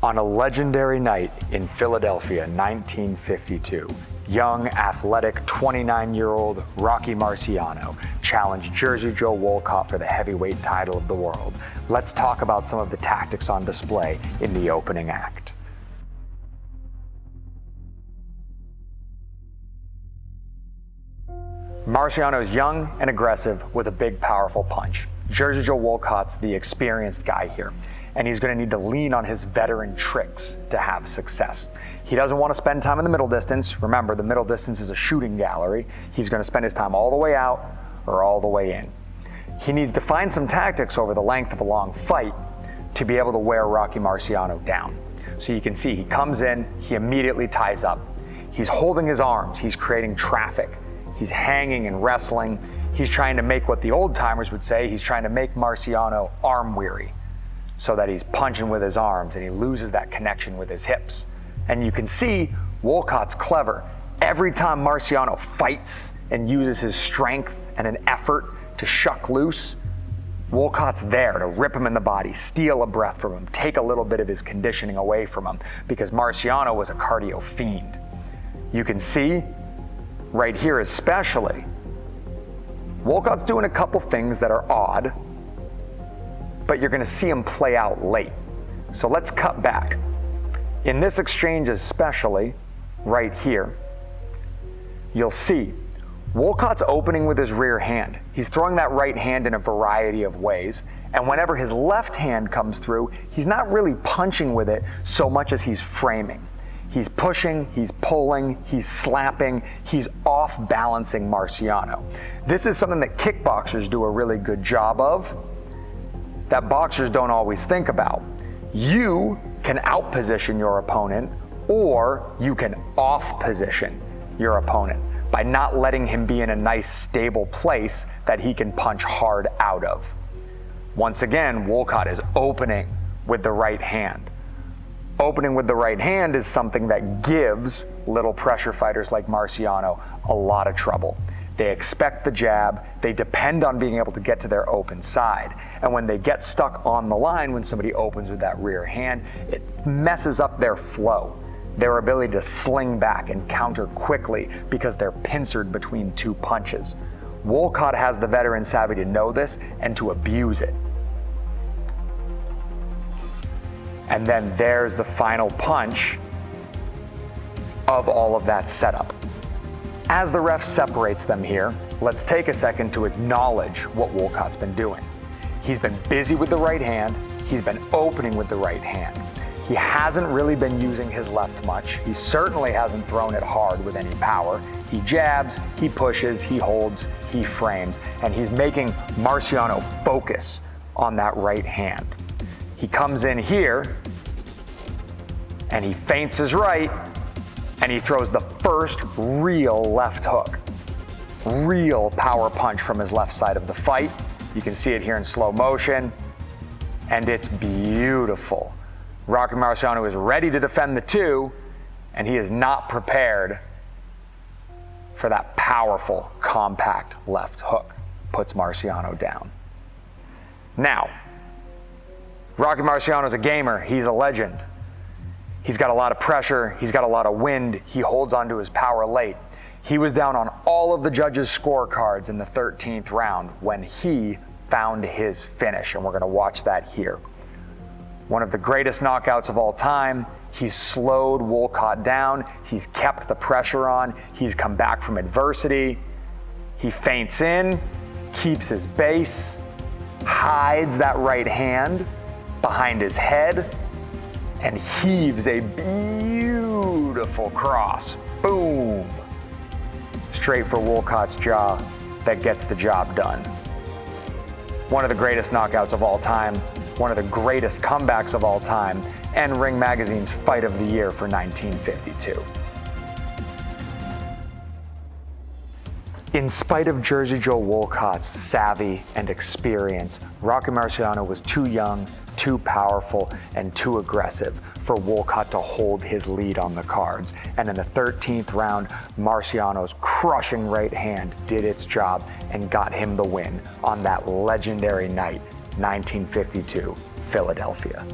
On a legendary night in Philadelphia, 1952, young, athletic, 29-year-old Rocky Marciano challenged Jersey Joe Walcott for the heavyweight title of the world. Let's talk about some of the tactics on display in the opening act. Marciano is young and aggressive with a big, powerful punch. Jersey Joe Walcott's the experienced guy here, and he's going to need to lean on his veteran tricks to have success. He doesn't want to spend time in the middle distance. Remember, the middle distance is a shooting gallery. He's going to spend his time all the way out or all the way in. He needs to find some tactics over the length of a long fight to be able to wear Rocky Marciano down. So you can see he comes in, he immediately ties up. He's holding his arms, he's creating traffic. He's hanging and wrestling. He's trying to make what the old timers would say, he's trying to make Marciano arm weary, so that he's punching with his arms and he loses that connection with his hips. And you can see Walcott's clever. Every time Marciano fights and uses his strength and an effort to shuck loose, Walcott's there to rip him in the body, steal a breath from him, take a little bit of his conditioning away from him, because Marciano was a cardio fiend. You can see right here especially, Walcott's doing a couple things that are odd, but you're going to see him play out late. So let's cut back. In this exchange especially, right here, you'll see Walcott's opening with his rear hand. He's throwing that right hand in a variety of ways, and whenever his left hand comes through, he's not really punching with it so much as he's framing. He's pushing, he's pulling, he's slapping, he's off-balancing Marciano. This is something that kickboxers do a really good job of, that boxers don't always think about. You can out-position your opponent, or you can off-position your opponent by not letting him be in a nice, stable place that he can punch hard out of. Once again, Walcott is opening with the right hand. Opening with the right hand is something that gives little pressure fighters like Marciano a lot of trouble. They expect the jab, they depend on being able to get to their open side. And when they get stuck on the line, when somebody opens with that rear hand, it messes up their flow, their ability to sling back and counter quickly because they're pincered between two punches. Walcott has the veteran savvy to know this and to abuse it. And then there's the final punch of all of that setup. As the ref separates them here, let's take a second to acknowledge what Walcott's been doing. He's been busy with the right hand, he's been opening with the right hand. He hasn't really been using his left much. He certainly hasn't thrown it hard with any power. He jabs, he pushes, he holds, he frames, and he's making Marciano focus on that right hand. He comes in here, and he feints his right, and he throws the first real left hook. Real power punch from his left side of the fight. You can see it here in slow motion, and it's beautiful. Rocky Marciano is ready to defend the two, and he is not prepared for that powerful, compact left hook. Puts Marciano down. Now, Rocky Marciano is a gamer, he's a legend. He's got a lot of pressure, he's got a lot of wind, he holds onto his power late. He was down on all of the judges' scorecards in the 13th round when he found his finish, and we're gonna watch that here. One of the greatest knockouts of all time. He's slowed Walcott down, he's kept the pressure on, he's come back from adversity. He feints in, keeps his base, hides that right hand behind his head, and heaves a beautiful cross. Boom! Straight for Walcott's jaw that gets the job done. One of the greatest knockouts of all time, one of the greatest comebacks of all time, and Ring Magazine's Fight of the Year for 1952. In spite of Jersey Joe Walcott's savvy and experience, Rocky Marciano was too young, too powerful, and too aggressive for Walcott to hold his lead on the cards. And in the 13th round, Marciano's crushing right hand did its job and got him the win on that legendary night, 1952, Philadelphia.